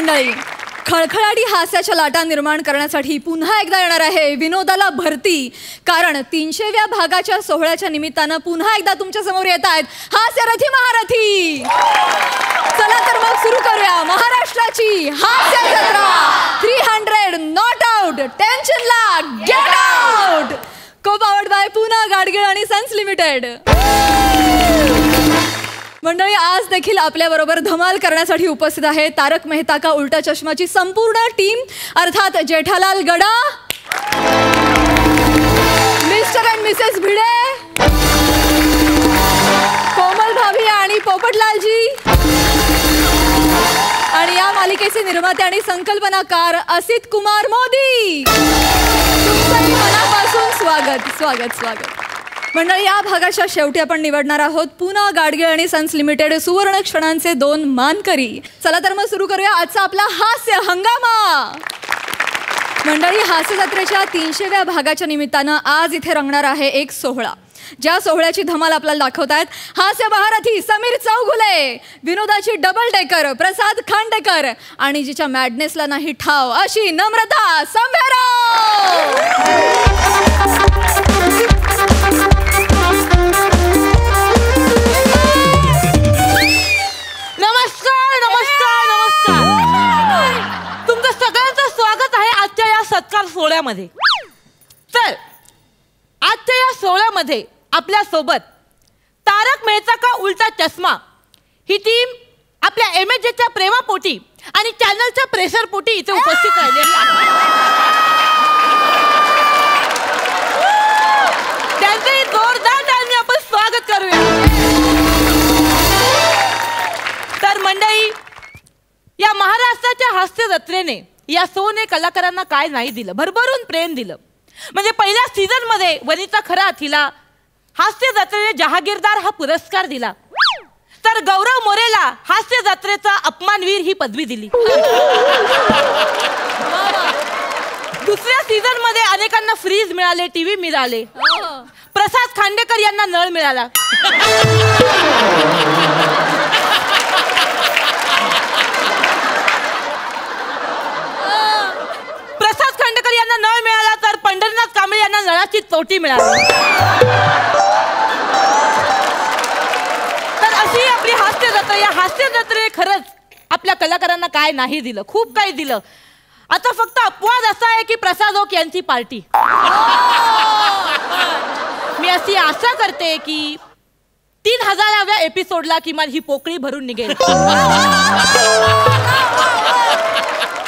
मंडळी, खळखळाटी हास्याच्या लाटा निर्माण करण्यासाठी पुन्हा एकदा येणार आहे विनोदाला भरती. कारण 300व्या भागाच्या सोहळ्याच्या निमित्तानं पुन्हा एकदा तुमच्या समोर येत आहेत हास्यरथी महारथी. चला तर मग सुरू करूया महाराष्ट्राची हास्य जत्रा. 300 नॉट आउट, टेन्शनला गेट आउट. को पावर्ड बाय पुना गाडगीळ आणि सन्स लिमिटेड. मंडळी, आज देखील आपल्याबरोबर धमाल करण्यासाठी उपस्थित आहे तारक मेहता का उल्टा चष्माची संपूर्ण टीम. अर्थात जेठालाल गडा, मिस्टर अँड मिसेस भिडे, कोमल भाभी आणि पोपटलालजी, आणि या मालिकेचे निर्माते आणि संकल्पनाकार असित कुमार मोदी. तुमचंही मनापासून स्वागत स्वागत स्वागत. मंडळी, या भागाच्या शेवटी आपण निवडणार आहोत पुना गाडगीळ आणि सन्स लिमिटेड सुवर्ण क्षणांचे 2 मानकरी. चला तर मग सुरू करूया आजचा आपला हास्य हंगामा. मंडळी, हास्य जत्रेच्या 300व्या भागाच्या निमित्तानं आज इथे रंगणार आहे एक सोहळा. ज्या सोहळ्याची धमाल आपल्याला दाखवतायत हास्य महारथी समीर चौगुले, विनोदाची डबल डेकर प्रसाद खांडेकर, आणि जिच्या मॅडनेसला नाही ठाव अशी नम्रता संभेराव. नमस्कार नमस्कार नमस्कार. तुमचं सगळ्यांचं स्वागत आहे आजच्या या सत्कार सोहळ्यामध्ये. तर आजच्या या सोहळ्यामध्ये आपल्या सोबत तारक मेहता का उल्टा चष्मा ही टीम आपल्या MHच्या प्रेमापोटी आणि चॅनलच्या प्रेशर पोटी इथे उपस्थित राहिलेली आहे. त्यांचंही जोरदार टाळ्यांनी आपण स्वागत करूया. तर मंडळी, या महाराष्ट्राच्या हास्य जत्रेने या शोने कलाकारांना काय नाही दिलं, भरभरून प्रेम दिलं. म्हणजे पहिल्या सीझन मध्ये वनिता खरात हिला हास्य जत्रेने जहागीरदार हा पुरस्कार दिला, तर गौरव मोरेला हास्य जत्रेचा अपमानवीर ही पदवी दिली. दुसऱ्या सीझन मध्ये अनेकांना फ्रीज मिळाले, टीव्ही मिळाले. प्रसाद खांडेकर यांना नळ मिळाला. प्रसाद खांडेकर यांना नळ मिळाला, तर पंढरीनाथ कांबळे यांना नळाची चोटी मिळाली. तर अशी आपली हास्य जत्रा. या हास्य जत्रे खरंच आपल्या कलाकारांना काय नाही दिलं, खूप काही दिलं. आता फक्त अपवाद असा आहे की प्रसाद ओक यांची पार्टी. मी अशी आशा करते की 3000व्या एपिसोडला किमान ही पोकळी भरून निघेल.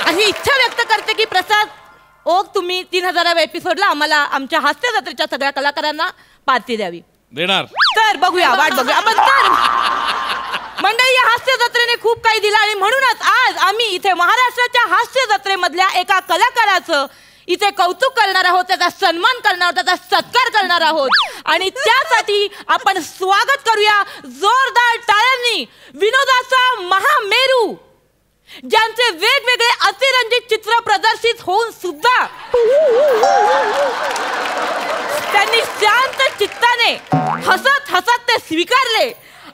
अशी इच्छा व्यक्त करते की प्रसाद ओक तुम्ही 3000व्या एपिसोडला आम्हाला आमच्या हास्य जत्रेच्या सगळ्या कलाकारांना पार्टी द्यावी. देणार. तर बघूया, वाट बघूया आपण. तर मंडळी, या हास्य जत्रेने खूप काही दिलं आणि म्हणूनच आज आम्ही इथे महाराष्ट्राच्या हास्य जत्रेमधल्या एका कलाकाराचं इथे कौतुक करणार आहोत, त्याचा सन्मान करणार आहोत, त्याचा सत्कार करणार आहोत. आणि त्यासाठी आपण स्वागत करूया जोरदार टाळ्यांनी विनोदाचा महामेरू, ज्यांचे वेगवेगळे अतिरंजित चित्र प्रदर्शित होऊन सुद्धा त्यांनी शांत चित्ताने हसत हसत ते स्वीकारले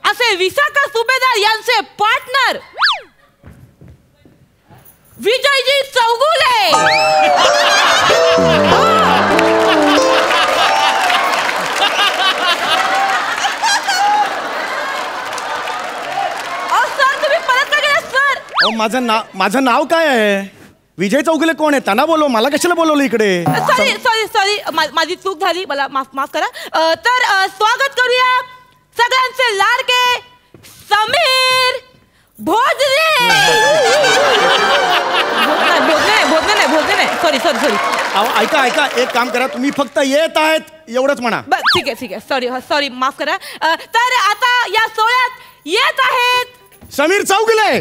असे विशाखा सुभेदार यांचे पार्टनर विजयजी चौगुले. सर, तुम्ही परत का गेलात सर? माझं नाव काय आहे? विजय चौगुले कोण आहे? त्यांना बोलव, मला कशाला बोलवलं इकडे? सॉरी सॉरी सॉरी, माझी चूक झाली, मला माफ करा. तर स्वागत करूया सगळ्यांचे लाडके समीर भोजने. भोजने नाही, सॉरी सॉरी सॉरी. ऐका, एक काम करा, तुम्ही फक्त येत आहेत एवढंच म्हणा. बस ठीक आहे. सॉरी माफ करा. तर आता या सोहळ्यात येत आहेत समीर चौगुले.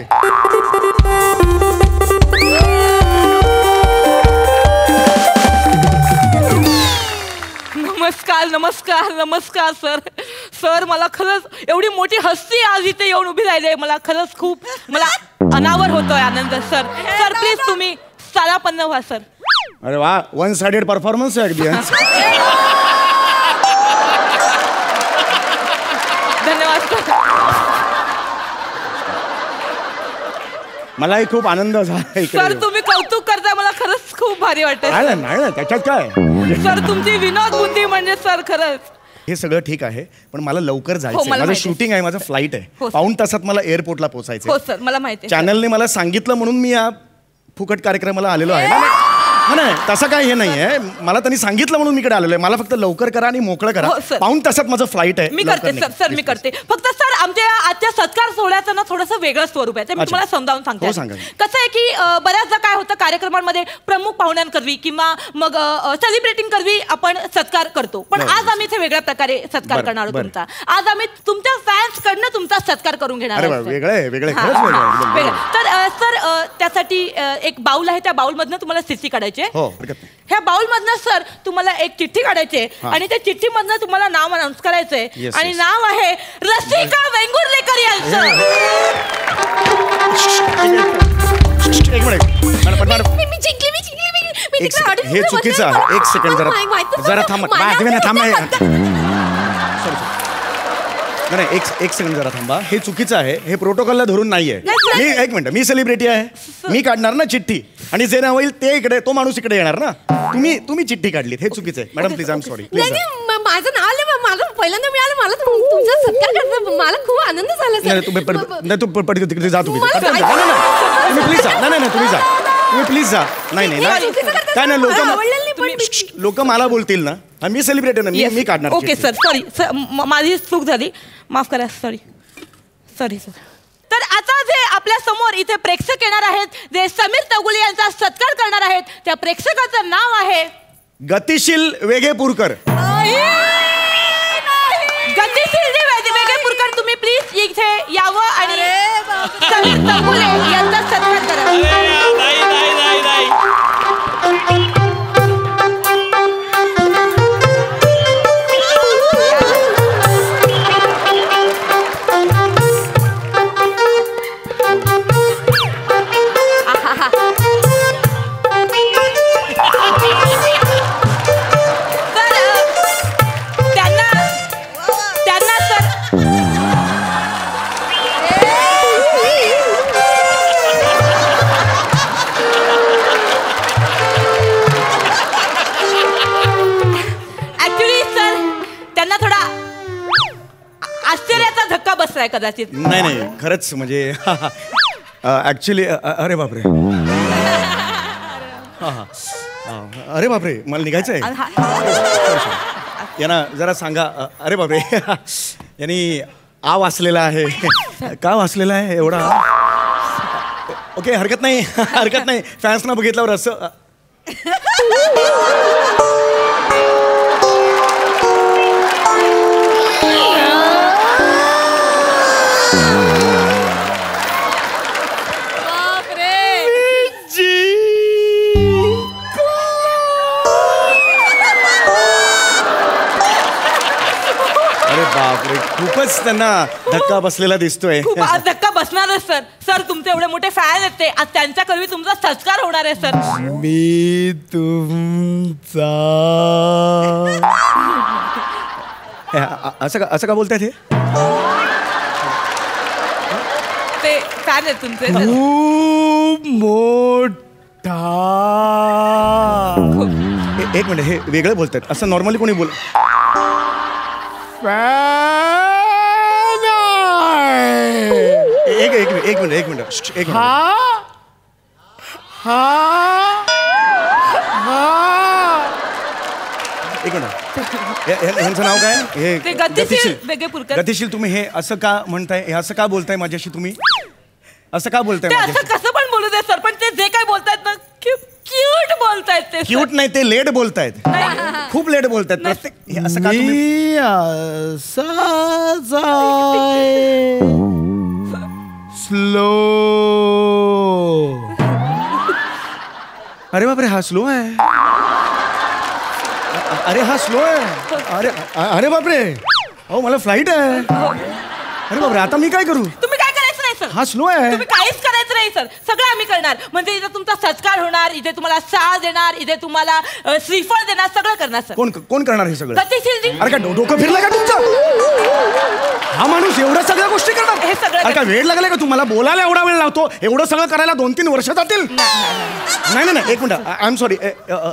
नमस्कार सर. मला खरंच एवढी मोठी हस्ती आज इथे येऊन उभी राहिली, मला खरंच खूप अनावर होतोय आनंद. सर प्लीज तुम्ही सालापन्न व्हा सर. अरे वा, 1 साइडेड परफॉर्मन्स आहे अगदी. धन्यवाद. मलाही खूप आनंद झाला सर इकडे तुम्ही कौतुक करताय मला खरंच खूप भारी वाटतंय नाही नाही ना त्याच्यात काय सर तुमची विनोद बुद्धी म्हणजे सर खरंच हे सगळं ठीक आहे पण मला लवकर जायचं मला माझं माहिती आहे. शूटिंग आहे माझं फ्लाईट आहे हो, सर. पाऊण तासात मला एअरपोर्टला पोहोचायचं हो सर मला माहिती आहे चॅनलने मला सांगितलं म्हणून मी या फुकट कार्यक्रमाला आलेलो आहे ना नाही तसं काय हे नाही आहे मला त्यांनी सांगितलं म्हणून मी इकडे आलेलो आहे मला फक्त लवकर करा आणि मोकळं करा हो, सर. पाऊण तासात माझं फ्लाईट आहे मी लवकर करते निघा. सर मी Please, करते फक्त सर आमच्या आजच्या सत्कार सोहळ्याचं ना थोडंसं वेगळं स्वरूप आहे ते मी अच्छा. तुम्हाला समजावून हो, सांगते सांगा. कसं आहे की बऱ्याचदा काय होतं कार्यक्रमांमध्ये प्रमुख पाहुण्यांकरवी किंवा मग सेलिब्रेटिंग करवी आपण सत्कार करतो पण बरं. आज आम्ही इथे वेगळ्या प्रकारे सत्कार बरं, करणार आहोत बरं. तुमचा आज आम्ही तुमच्या फॅन्स कडनं तुमचा सत्कार करून घेणार अरे आहोत, वा, सर. वेगळं आहे, वेगळं आहे, हा, खरंच वेगळं आहे, एकदम वेगळं. वेगळं. तर सर त्यासाठी एक बाउल आहे त्या बाउल मधनं तुम्हाला स्थिती काढायची आहे. हो हरकत नाही ह्या बाउल मधनं सर तुम्हाला एक चिठ्ठी काढायची आहे हा. आणि त्या चिठ्ठी मधनं तुम्हाला नाव अनाऊन्स करायचंय Yes, आणि yes. नाव आहे रसिका वेंगुर्लेकर यांचं एक मिनिट मॅडम, मी जिंकली मी एक तिकडे सेकंड. audience हे मध्ये चुकीचं बसले. आहे एक सेकंड जरा माहितीच जरा नव्हतं. थांबा मला थांबा माहिती थांबा नाही एक सेकंड जरा थांबा हे चुकीचं आहे हे प्रोटोकॉलला धरून नाहीये नाही. मी एक मिनिट मी सेलिब्रिटी आहे मी काढणार ना चिठ्ठी आणि जे नाव होईल ते इकडे तो माणूस इकडे येणार ना तुम्ही चिठ्ठी काढलीत हे चुकीचं आहे madam please I am sorry नाही नाही, माझं नाव आलं मला पहिल्यांदा मिळालं मला तुमचा सत्कार करता मला खूप आनंद झाला नाही सर नाही तू पटकन तिकडे जा तुम्ही मला पटकन जा. जायचं. नाही, तुम्ही प्लीज जा नाही तुम्ही जा तुम्ही प्लीज जा नाही हे चुकीचं करता, काय नाही मला आवडलेलं नाही, पण लोक लोक मला बोलतील ना आणि मी सेलिब्रिटी ना मी काढणार ओके चिठ्ठी. सर सॉरी माझी चूक झाली माफ करा सॉरी सर तर आता जे आपल्या समोर इथे प्रेक्षक येणार आहेत जे समीर तगुले यांचा सत्कार करणार आहेत त्या प्रेक्षकाचं नाव आहे गतिशील वेगेपूरकर गतिशील जे वेगेपूरकर तुम्ही प्लीज इथे यावं आणि समीर तगुले यांचा सत्कार करा त्यांना सर ऍक्च्युली सर त्यांना थोडा आश्चर्याचा धक्का बसलाय कदाचित नाही खरंच म्हणजे ऍक्च्युली अरे बापरे अरे बापरे मला निघायचं आहे यांना जरा सांगा अरे बापरे यांनी आ वाचलेला आहे का वाचलेला आहे एवढा ओके हरकत नाही फॅन्सना बघितल्यावर असं अरे बापरे खूपच त्यांना धक्का बसलेला दिसतोय खूप आज धक्का बसणारच सर सर तुमचे एवढे मोठे फॅन आहेत ते आज त्यांच्याकरवी तुमचा सत्कार होणार आहे सर मी तुमचा असं का बोलतायत हे ते फॅन आहेत तुमचे सर. खूप मोठा एक मिनिट हे वेगळं बोलतायत असं नॉर्मली कोणी बोल एक मिनिट यांचं नाव काय हे ते गतिशील वेगेपूरकर. गतिशील तुम्ही हे असं का म्हणताय हे असं का बोलताय माझ्याशी तुम्ही असं का बोलताय ते असं माझ्याशी कसं पण बोलू दे सर पण ते जे काय बोलतायत ना क्यूट बोलतायत ते sir. क्यूट नाही ते लेट बोलतायत खूप लेट बोलतायत प्रत्येक हे असं का तुम्ही स्लो अरे बापरे हा स्लो आहे अरे हा स्लो आहे अरे बापरे अहो मला फ्लाईट आहे अरे बापरे आता मी काय करू तुम्ही काय करायचं नाही सर. हा स्लो आहे. तुम्ही काहीच करायचं नाही सर, सगळं आम्ही करणार. म्हणजे इथे तुमचा सत्कार होणार, इथे तुम्हाला चहा देणार, इथे तुम्हाला श्रीफळ देणार, सगळं करणार सर. कोण करणार हे सगळं? गतिशीलजी. अरे का डोकं फिरलं का तुमचं? हा माणूस एवढ्या सगळ्या गोष्टी करणार? हे सगळं अरे का वेळ लागलाय का तुम्हाला? बोलायला एवढा वेळ लावतो? एवढं सगळं करायला 2-3 वर्ष जातील? नाही एक मिनिट, आय एम सॉरी.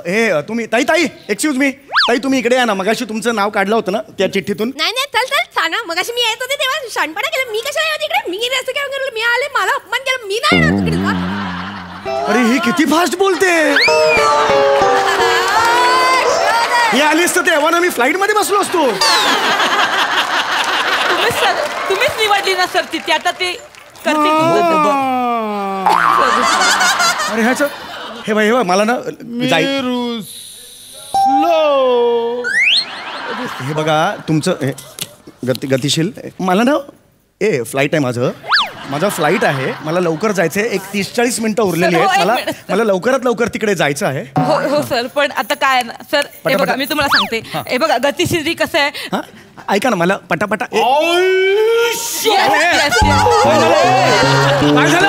हे तुम्ही ताई एक्सक्यूज मी, ताई तुम्ही इकडे या ना. मगाशी तुमचं नाव काढलं होतं ना त्या चिठ्ठीतून. नाही चल सांगा. मगाशी मी येत होते तेव्हा शानपणा केलं. मी कशाला येत इकडे? मी असं काय करलं? मी आले, मला अपमान केला. मी नाही येत तिकडे. अरे ही किती फास्ट बोलते. ही आलीस तर तेव्हा ना मी फ्लाईट मध्ये बसलो असतो. तुम्हीच निवडली ना सर तिथे, आता ते करतील तुमचं. अरे ह्याचं हे बाई मला ना हे बघा तुमचं गतिशील. मला ना फ्लाईट आहे, माझा फ्लाईट आहे. मला लवकर जायचं आहे. 30-40 मिनिटं उरलेली आहेत. मला लवकरात लवकर तिकडे जायचं आहे. हो सर, पण आता काय ना सर, हे बघा मी तुम्हाला सांगते. हे बघा गतिशील कसं आहे. ऐका ना मला पटापटा. Yes. काय झालं?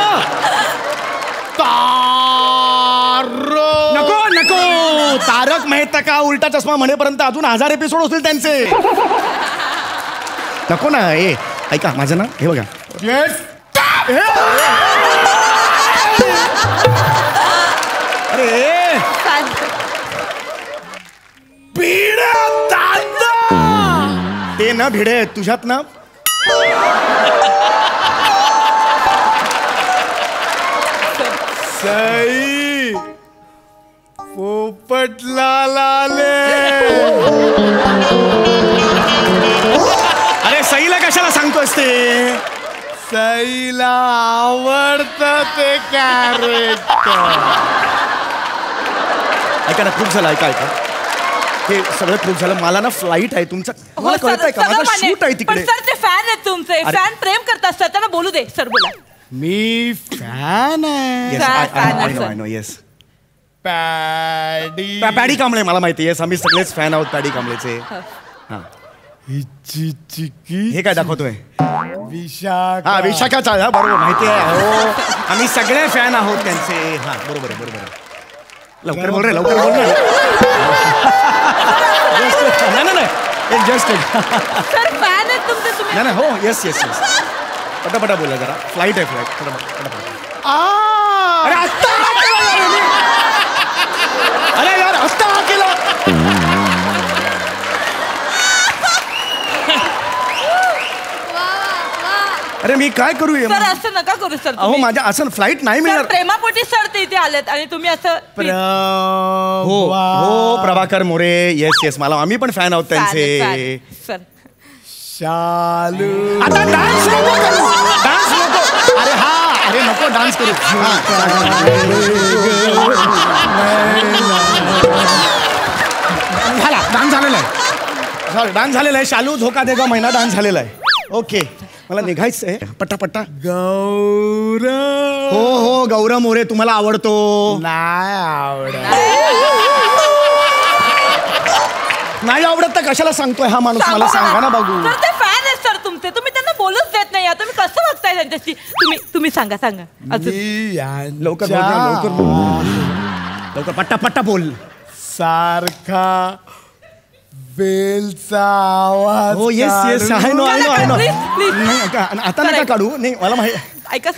नको तारक मेहता का उलटा चष्मा म्हणेपर्यंत अजून 1000 एपिसोड होतील त्यांचे. नको ना. ऐका माझं ना हे बघा. अरे ते ना भिडे तुझ्यात ना. सई पोपटलाल आले. अरे सईला कशाला सांगतोस ते? सईला आवडतं ते कॅरेक्टर. ऐका ना खूप झालं. ऐका हे सगळं खूप झालं. मला ना फ्लाईट आहे तुमचा. मला कळतंय का माझा शूट आहे तिकडे. सर ते फॅन आहेत तुमचे, फॅन प्रेम करतात सर, त्यांना बोलू दे. सर बोला. मी फॅन आहे. I know yes. Paddy Kamble मला माहिती आहे. आम्ही सगळेच फॅन आहोत पॅडी कांबळेचे. हा हिची चिकी हे काय दाखवतोय? विशाखा. हा विशाखाचा. हा बरोबर माहिती आहे. हो आम्ही सगळे फॅन आहोत त्यांचे. हा बरोबर आहे. लवकर बोल रे. नाही जस्ट सर फॅन आहेत तुमचे तुम्ही. नाही हो येस पटापटा बोला जरा. फ्लाईट आहे पटापट. अरे आत्ता अरे यार आत्ता हा केला. अरे मी काय करू? सर असं नका करू सर. अहो माझ्या असं फ्लाईट नाही मिळणार. प्रेमापोटी सर ते इथे आलेत आणि तुम्ही असं. हो प्रभाकर मोरे. येस मला आम्ही पण फॅन आहोत त्यांचे. सर शालू. आता डान्स नको. अरे नको डान्स करू. डान्स झालेला आहे. शालू धोका देगा महिना डान्स झालेला आहे. ओके मला निघायचं आहे पट्टा. गौरव. हो गौरव मोरे तुम्हाला आवडतो? नाही आवडत तर कशाला सांगतोय हा माणूस? मला सांगा ना बघू. सर ते फॅन आहेत सर तुमचे, तुम्ही त्यांना बोलूच देत नाही. तुम्ही कसं बघताय त्यांच्याशी? तुम्ही सांगा लवकर पट्टा बोल. सारखा बेलचा आवाज. हो येस आय नो. आता नका काढू. नाही मला माहिती. ऐका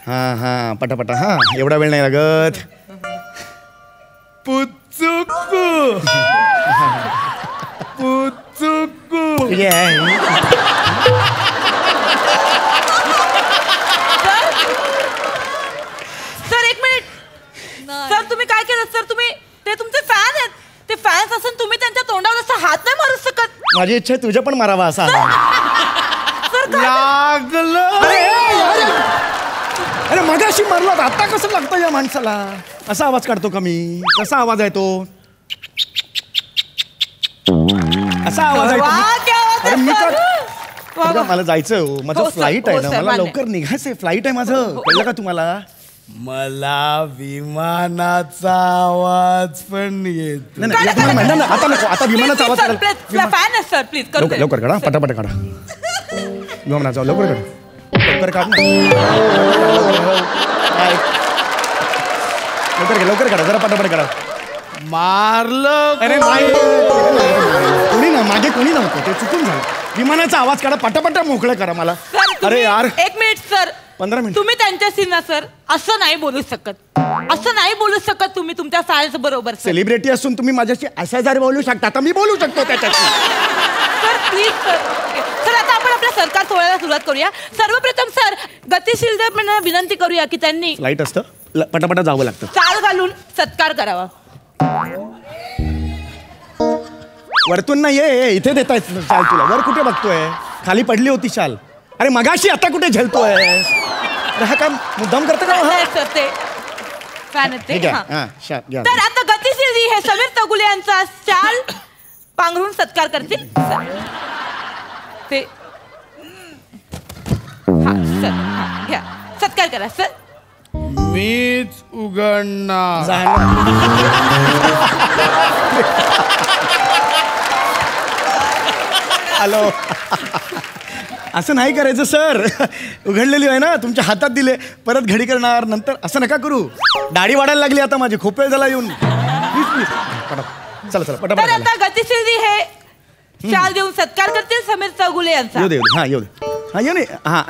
हा पटापटा. हा एवढा वेळ नाही लागत. पुचुकू. सर एक मिनिट. सर तुम्ही काय केलं सर? तुम्ही ते तुमचे फॅन आहेत. ते फॅन्स असून तुम्ही त्यांच्या तोंडावर असा हात नाही मारू शकत. माझी इच्छा आहे तुझ्या पण मारावा असा. लागलं. अरे मगाशी मारला आता कसं लागतं या माणसाला? असा आवाज काढतो का मी? कसा आवाज आहे तो? असा आवाज आहे. मला जायचंय हो. माझं फ्लाईट आहे ना. मला लवकर निघायचंय. फ्लाईट आहे माझं. कळलं का तुम्हाला? मला विमानाचा आवाज पण येतो. आता नको. आता विमानाचा आवाज फॅन आहे सर प्लीज लवकर काढा. पटापट काढा. विमानाचा लवकर काढा. लवकर काढ ना. लवकर काढा जरा पटापट काढा. मारलं अरे नाही कोणी ना मागे कोणी नव्हतं ते चुकून झालं. विमानाचा आवाज काढा पटापट मोकळं करा मला. अरे यार 1 मिनिट सर. 15 मिनिट. तुम्ही त्यांच्याशी ना सर असं नाही बोलू शकत. असं नाही बोलू शकत तुम्ही तुमच्या फॅन्स बरोबर. सेलिब्रिटी असून तुम्ही माझ्याशी अशा जर बोलू शकता आता मी बोलू शकतो त्याच्याशी. Sir please sir. सर आता आपण आपल्या सरकार सोहळ्याला सुरुवात करूया. सर्वप्रथम सर गतिशील विनंती करूया की त्यांनी फ्लाईट असतं पटापट जावं लागतं. चाल घालून सत्कार करावा. वरतून नाही ये इथे देताय शाल तुला. वर कुठे बघतोय खाली पडली होती शाल. अरे मगाशी आता कुठे झेलतोय. हा काय मुद्दाम करतो का. सर ते फॅन आहेत ते. हां. तर आता गतिशील जी हे समीर तगुले यांचा शाल पांघरून सत्कार करतील. ते सर घ्या सत्कार करा सर. मीच उघडणार. हॅलो असं नाही करायचं सर. उघडलेली आहे ना तुमच्या हातात दिले परत घडी करणार नंतर असं नका करू. दाढी वाढायला लागली आता माझी. खूप वेळ झाला येऊन. प्लीज प्लीज चला चला तर पटापट. आता गतिशील जी हे शाल देऊन सत्कार करतील समीर तगुले यांचा. येऊ दे हा येऊ दे हा येऊ दे हा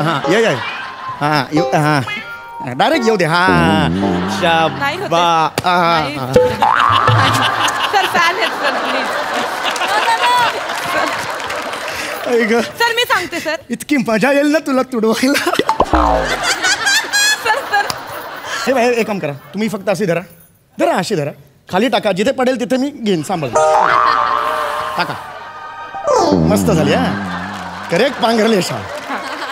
हा ये हा येऊ हा डायरेक्ट येऊ दे हा. नाही होत आहे. सर फॅन आहेत सर प्लीज. सर मी सांगते सर. इतकी मजा येईल ना तुला तुडवायला. सर सर हे बाई एक काम करा तुम्ही फक्त अशी धरा धरा अशी धरा खाली टाका जिथे पडेल तिथे मी घेईन सांभाळ. टाका मस्त झाली हा. करेक्ट पांघरली शाल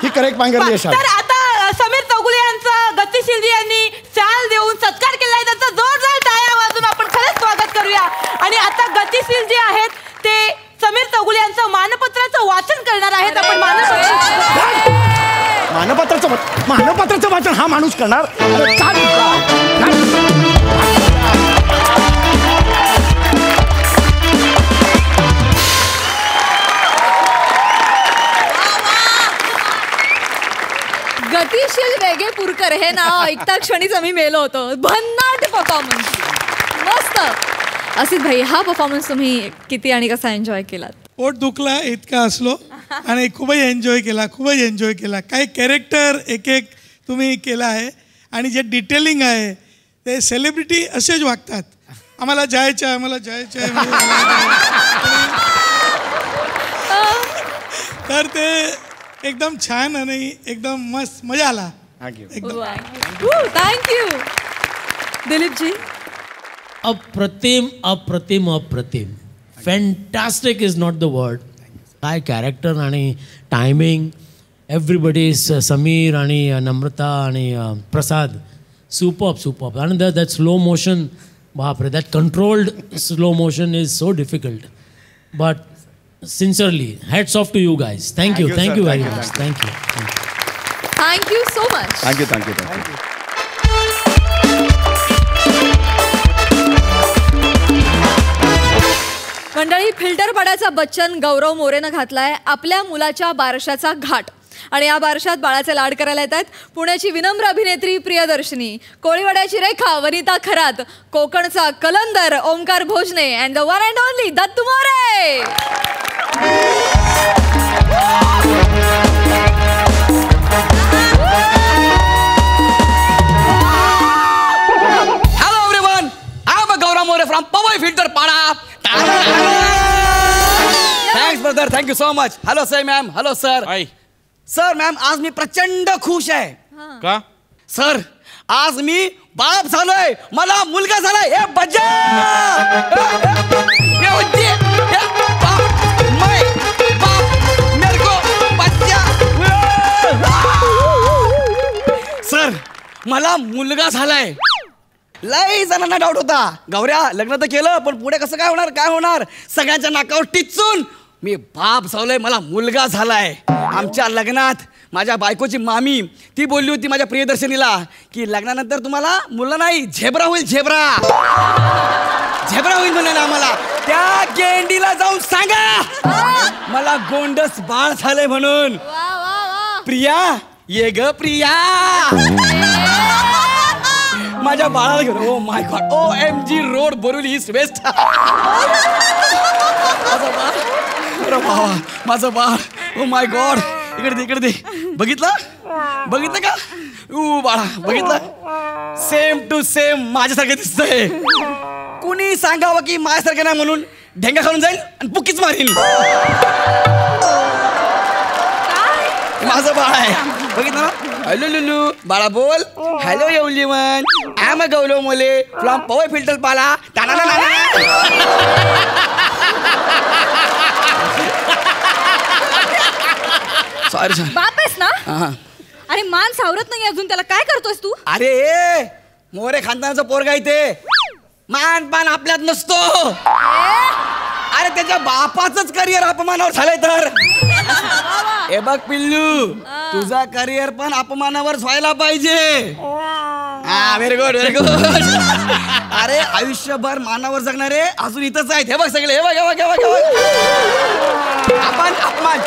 ही करेक्ट पांघरली शाल. तर आता समीर तगुले यांचा गतिशील जी यांनी शाल देऊन सत्कार केला आहे त्यांचा जोरदार टाळ्या वाजून आपण खरंच स्वागत करूया. आणि आता गतिशील जे आहेत ते समीर तगुले यांचं मानपत्राचं वाचन करणार आहेत. आपण मानपत्राचं वाचन हा माणूस करणार. गतिशील वेगेपूरकर हे नाव ऐकता क्षणीच आम्ही मेलो होतो. भन्नाट परफॉर्मन्स मस्त. असित भाई हा परफॉर्मन्स तुम्ही किती आणि कसा एन्जॉय केलात. पोट दुखला इतका असलो आणि खूपच एन्जॉय केला. काही कॅरेक्टर एक तुम्ही केला आहे आणि जे डिटेलिंग आहे ते सेलिब्रिटी असेच वागतात. आम्हाला जायचं आहे तर ते एकदम छान आणि एकदम मस्त मजा आला. थँक्यू. दिलीप जी. अप्रतिम fantastic is not the word. काय कॅरेक्टर आणि टायमिंग एव्हरीबडी समीर आणि नम्रता आणि प्रसाद सुपर्ब आणि दॅट स्लो मोशन बापरे that controlled slow motion is so difficult but sincerely hats off to you guys. Thank you very much. Thank you so much. Thank you. मंडळी filter पाड्याचा बच्चन गौरव मोरेनं घातलाय आपल्या मुलाच्या बारशाचा घाट. आणि या बारशात बाळाचे लाड करायला येत आहेत पुण्याची विनम्र अभिनेत्री प्रियदर्शनी, कोळीवाड्याची रेखा वनिता खरात, कोकणचा कलंदर Omkar Bhojane and the one and only Dattu More. Hello everyone, I am Gaurav More from Powai Filter Pada. Thanks brother, thank you so much. Hello sir ma'am, hello sir. Hi. Sir ma'am आज मी प्रचंड खुश आहे. का सर आज मी बाप झालोय. मला मुलगा झालाय. हे बजा सर मला मुलगा झालाय. लई जणांना डाऊट होता गौऱ्या लग्न तर केलं पण पुढे कसं काय होणार सगळ्यांच्या नाकावर टिचून मी बाप झालोय. मला मुलगा झालाय. आमच्या लग्नात माझ्या बायकोची मामी ती बोलली होती माझ्या प्रियदर्शनीला की लग्नानंतर तुम्हाला मुलं नाही झेब्रा होईल म्हणाला आम्हाला. त्या गेंडीला जाऊन सांगा मला गोंडस बाळ झालंय म्हणून. प्रिया ये ग प्रिया माझ्या बाळाला घेऊन oh my God OMG road Borivali east west माझं बाळ ओ माय गॉड इकडे दे बघितलं का बाळा बघितलं सेम टू सेम माझ्यासारखं दिसतंय कुणी सांगावं की माझ्यासारखं नाही म्हणून ढेंगा खाऊन जाईल आणि बुकीच मारीन माझं बाळ आहे बघितलं ना हॅलो लुलू बाळा बोल हॅलो एवलीवन आय गौरव मोले फ्रॉम पॉवर फिल्टर पाला सॉरी बाप आहेस ना अरे मान सावरत नाही अजून त्याला काय करतोस तू अरे मोरे खानदानाचा पोरगा इथे मान पान आपल्यात नसतो अरे त्याच्या बापाचंच करिअर अपमानावर झालंय तर हे बघ पिल्लू तुझा करिअर पण अपमानावर व्हायला पाहिजे हा व्हेरी गुड अरे आयुष्यभर मानावर जगणारे अजून इथंच आहेत हे बघ सगळे हे बघ आपण अपमान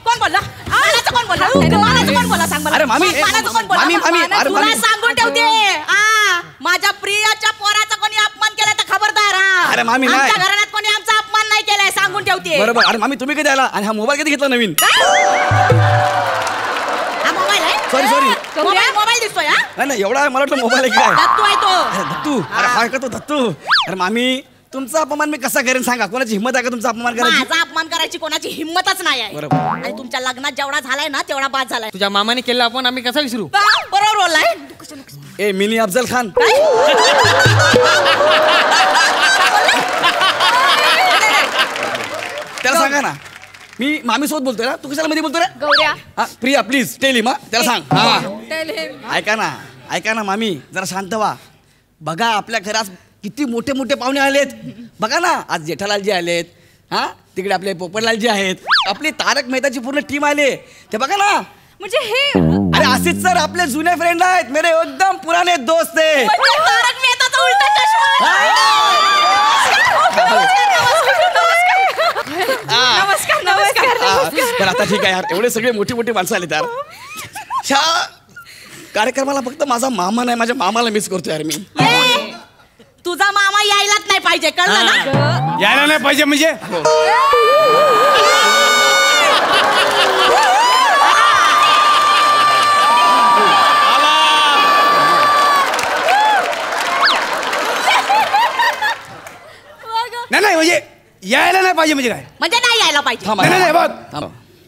कोण बोलला कोण बोलला सांग मला अरे मामी तुला सांगून ठेवते माझ्या प्रियाच्या पोराचा कोणी अपमान केलाय तर खबरदार अरे मामी नाही आमच्या घरात कोणी आमचा अपमान नाही केलाय सांगून ठेवते बरोबर अरे मामी तुम्ही कधी आला आणि हा मोबाईल कधी घेतला नवीन हा मोबाईल आहे सॉरी मोबाईल दिसतोय नाही एवढा मला वाटलं मोबाईल आहे काय दत्तू आहे तो दत्तू अरे हा का तो दत्तू अरे मामी तुमचा अपमान मी कसा करेन सांगा कोणाची हिंमत आहे का तुमचा अपमान करायची माझा अपमान करायची कोणाची हिंमतच नाही आहे बरोबर आणि तुमच्या लग्नात जेवढा झालाय ना तेवढा बाद झालाय तुझ्या मामाने केलं आपण आम्ही कसा विसरू बरोबर बोललाय ए मिनी अफजल खान त्याला सांगा ना मी मामी सोबत बोलतोय ना तू कशाला मध्ये बोलतोय गौऱ्या हा प्रिया प्लीज टेल हिम त्याला सांग हा टेल हिम ऐका ना मामी जरा शांत व्हा बघा आपल्या घरात किती मोठे मोठे पाहुणे आलेत बघा ना आज जेठालालजी आलेत हा तिकडे आपले पोपटलालजी आहेत आपली तारक मेहताची पूर्ण टीम आले ते बघा ना म्हणजे हे अरे आसिफ सर आपले जुने फ्रेंड आहेत मेरे एकदम पुराने दोस्त आहे तारक मेहताचा उलटा चष्मा नमस्कार पण आता ठीक आहे यार एवढे सगळे मोठी मोठी माणसं आले यार ह्या कार्यक्रमाला फक्त माझा मामा नाही माझ्या मामाला मिस करतो यार मी तुझा मामा यायलाच नाही पाहिजे कळलं ना यायला नाही पाहिजे म्हणजे नाही म्हणजे यायला नाही पाहिजे म्हणजे काय म्हणजे नाही यायला पाहिजे नाही बघ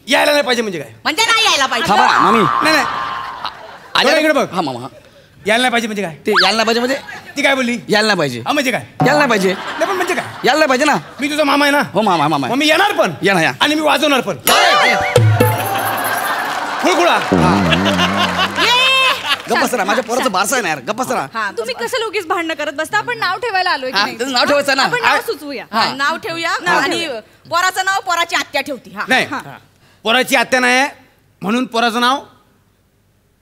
यायला नाही पाहिजे म्हणजे काय म्हणजे नाही यायला पाहिजे थांबा ना मामी नाही आल्या इकडे बघ हा मामा यायला नाही पाहिजे म्हणजे काय ते यायला नाही पाहिजे म्हणजे ती काय बोलली यायला नाही पाहिजे हा म्हणजे काय यायला नाही पाहिजे नाही पण म्हणजे काय यायला नाही पाहिजे ना मी तुझा मामा आहे ना हो मामा मामा मग मी येणार पण या ना आणि मी वाजवणार पण खुळखुळा गप्पसरा माझ्या पोराचं बारसा आहे ना यार गप्पसरा तुम्ही कसं लोकीच भांडणं करत बसता आपण नाव ठेवायला आलोय की हा, नाही? त्याचं नाव ठेवायचं ना. आपण नाव सुचवूया नाव ठेवूया आणि पोराचं नाव पोराची आत्या ठेवती हा नाही पोराची आत्या नाही आहे, म्हणून पोराचं नाव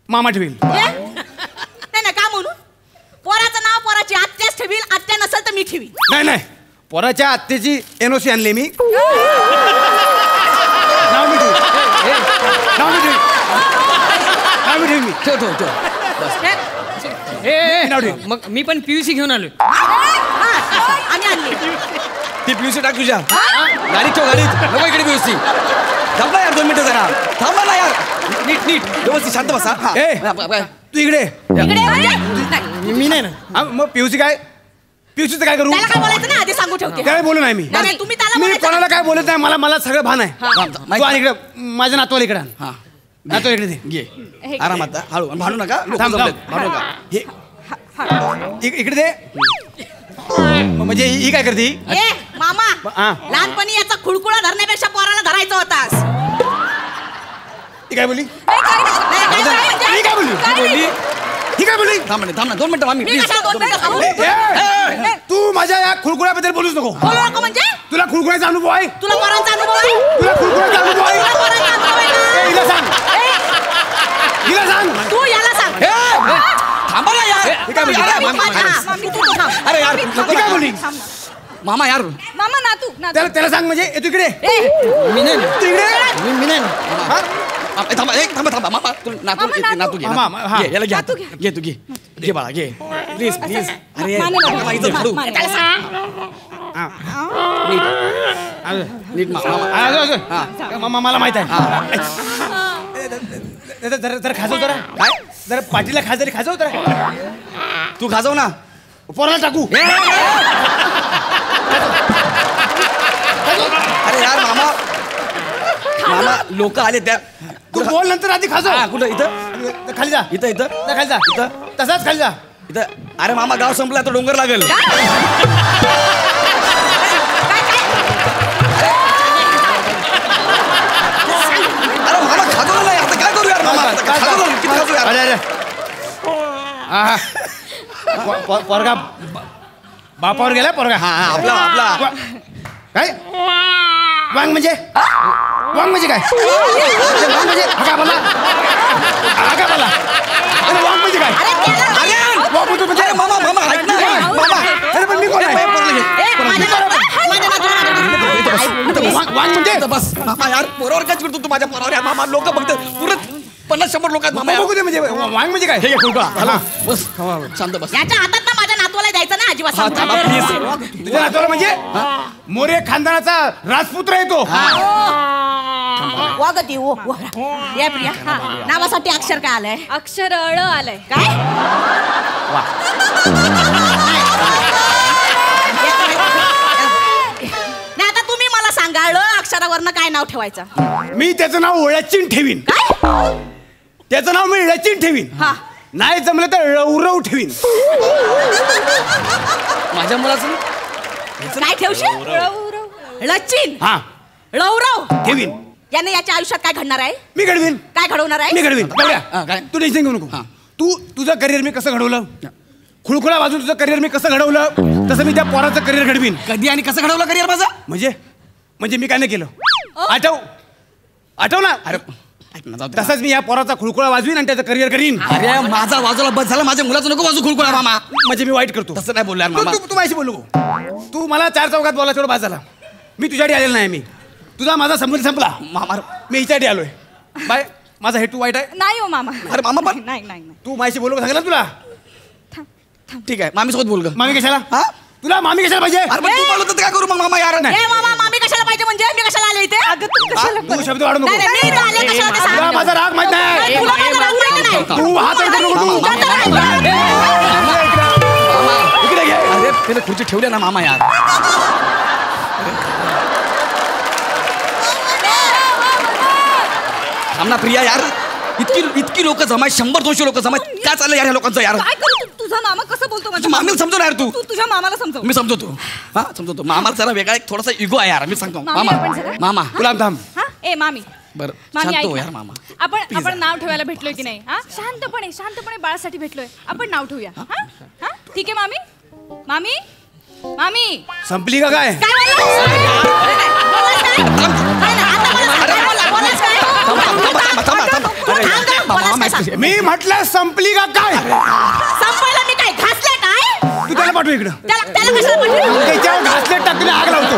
मामा ठेवील नाही का म्हणून पोराचं नाव पोराची आत्याच ठेवील आत्या नसेल तर मी ठेवील नाही पोराच्या आत्याची NOC आणली मी नाव मी ठेव नाव ठेव. मग मी पण PUC घेऊन आलोय आम्ही आणली ती पियुसी टाक तुझ्या गाडीत ठेव गाडीत नको इकडे पियुसी थांबा यार 2 मिनिटं जरा थांबा ना यार नीट व्यवस्थित शांत बसा हा ए, तू इकडे इकडे म्हणजे? मी नाही ना हा, मग पियुसी काय पियुसीचं काय करू त्याला काय बोलायचं ना आधी सांगू ठेवते काय बोलू नाही मी नाही, तुम्ही त्याला मी बोलायचं कोणाला काय बोलत नाही मला सगळं भान आहे माईक- तू आणि इकडे माझ्या नातवाला इकडे आण. हा नातवाला इकडे दे घे आरामात जा. हळू भांडू नका लोकं थांब, जमलेत. थांब. भांडू नका इकडे दे म्हणजे ही काय करते ए मामा हा. लहानपणी याचा खुळकुळा धरण्यापेक्षा पोराला धरायचा होतास ही काय बोलली नाही, काय म्हणजे? ही काय बोलली ही काय बोलली थांब ना 2 मिनिटं मामी मी प्लीज कशाला 2 मिनिटं थांबू? तू माझ्या या खुळखुळ्याबद्दल बोलूच नको बोलू नको म्हणजे तुला खुळखुळ्याचा अनुभव आहे तुला पोरांचा अनुभव आहे तुला खुळखुळ्याचा अनुभव आहे तुला पोरांचा अनुभव आहे ए, का? हिला सांग हिला सांग तू याला सांग थांबा ना यार हे काय बोलली? अरे, मामी, मामी, हा, मामी, तू थांब. अरे यार ही काय बोलली मामा यार मामा नातू नातू त्याला सांग म्हणजे तू इकडे मी नाही तू इकडे मी नाही थांबा मामा तू नातू घे मामा, हा. घे, याला घे तू घे बाळा घे प्लीज अरे मामा, इथं झाडू. नीट मामा मला माहित आहे जरा खाजव जरा काय जरा पाठीला खाजव जरा तू खाजव ना पोराला टाकू अरे यार मामा लोक आले त्या तू बोल नंतर आधी खाजव हा, कुठं इथं खाली जा इथं खाली जा इथं तसाच खाली जा इथं अरे मामा गाव संपला तर डोंगर लागेल अरे मामा खाजवलं नाही आता काय करू यार मामा आता खाजवलं, किती खाजवू यार? पोरगा बापावर गेला पोरगा हा आपला काय वांग म्हणजे काय वांग म्हणजे हा बोला अरे वांग म्हणजे काय वांग म्हणजे अरे मामा ऐक ना मामा अरे पण मी कोण आहे वांग म्हणजे बस मामा यार पोरावर काय चिडतो तू माझ्या पोरावर यार मामा लोक बघतात पुरत 50-100 लोक आहेत मामा बघू दे म्हणजे वांग म्हणजे काय हे घे खुरपा चला बस शांत बस याच्या हातात ना माझ्या नातवाला द्यायचं ना अजिबात हा, थांबा, please. तुझ्या नातवाला म्हणजे मोरे खानदानाचा राजपुत्र आहे तो वागती या प्रिया नावासाठी अक्षर काय आलंय अक्षर अळ आलंय काय नाही आता तुम्ही मला सांगा ळ अक्षरावरनं काय नाव ठेवायचं मी त्याचं नाव ओळ्याचीन ठेवीन काय त्याचं नाव मी इळ्याचीन ठेवीन हा नाही जमलं तर रवरव ठेवीन माझ्या मुलाचं काय ठेवशील लचिन हा रवरव ठेवीन याने याच्या आयुष्यात काय घडणार आहे मी घडवीन काय घडवणार आहे मी घडवीन हा, बघा काय? तू टेन्शन घेऊ नको तू तुझं करिअर मी कसं घडवलं खुळखुळा वाजून तुझं करिअर मी कसं घडवलं तसं मी त्या पोराचं करिअर घडवीन कधी आणि कसं घडवलं करिअर माझं म्हणजे मी काय नाही केलं आठव ना अरे ऐक ना, जाऊ दे. तसंच मी या पोराचा खुळखुळा वाजवीन आणि त्याचं करिअर करीन अरे माझा वाजवला बस झाला माझ्या मुलाचं नको वाजू खुळखुळा मामा म्हणजे मी वाईट करतो तसं नाही बोलला मामा तू माझी बोलू तू मला 4 चौकात बोला तेवढं बाद झाला मी तुझ्यासाठी आलेला नाही मी तुझा माझा संबंध संपला मामा मी हिच्यासाठी आलोय बाय माझा हेतू वाईट आहे नाही हो मामा अरे मामा पण नाही नाही तू माझ्याशी बोलू सांगितलं तुला ठीक आहे मामी सोबत बोल ग मामी कशाला हा तुला मामी कशाला पाहिजे अरे पण तू बोलत होतं काय करू मग मामा यार नाही ए मामा मामी कशाला पाहिजे म्हणजे मी कशाला आले इथे अगं तू कशाला तू शब्द वाढू नको नाही, नाही, मी इथं आले कशाला ते सांग. तुला माझा राग माहित नाही तुला माझा राग माहिती नाही. तू हात वर करू नको तुझा तर राग आहे. मामा इकडे घे अरे त्याला खुर्ची ठेवल्या ना मामा यार थांब ना प्रिया यार इतकी लोक जमाय 100-200 लोक जमाय काय चाललं यार ह्या लोकांचं यार काय करू तुझा मामा कसं बोलतो तू मामीला समजव ना यार तू तू तुझ्या मामाला समजव मी समजवतो हा समजवतो मामाला जरा वेगळा एक थोडासा इगो आहे यार मी सांगतो मामी मामा आपण जरा. मामा तुला थांब हा ए मामी बरं मामी शांत ऐक हो ना. यार मामा आपण नाव ठेवायला भेटलोय की नाही हा शांतपणे बाळासाठी भेटलोय आपण नाव ठेवूया हा हा ठीक आहे मामी मामी मामी संपली का काय काय बोलला? मी म्हटलं संपली का काय संपायला मी काय घासले काय तू त्याला पाठव इकडं त्याला कशाला पाठवलं? त्याच्यावर घासले टाकले आग लावतो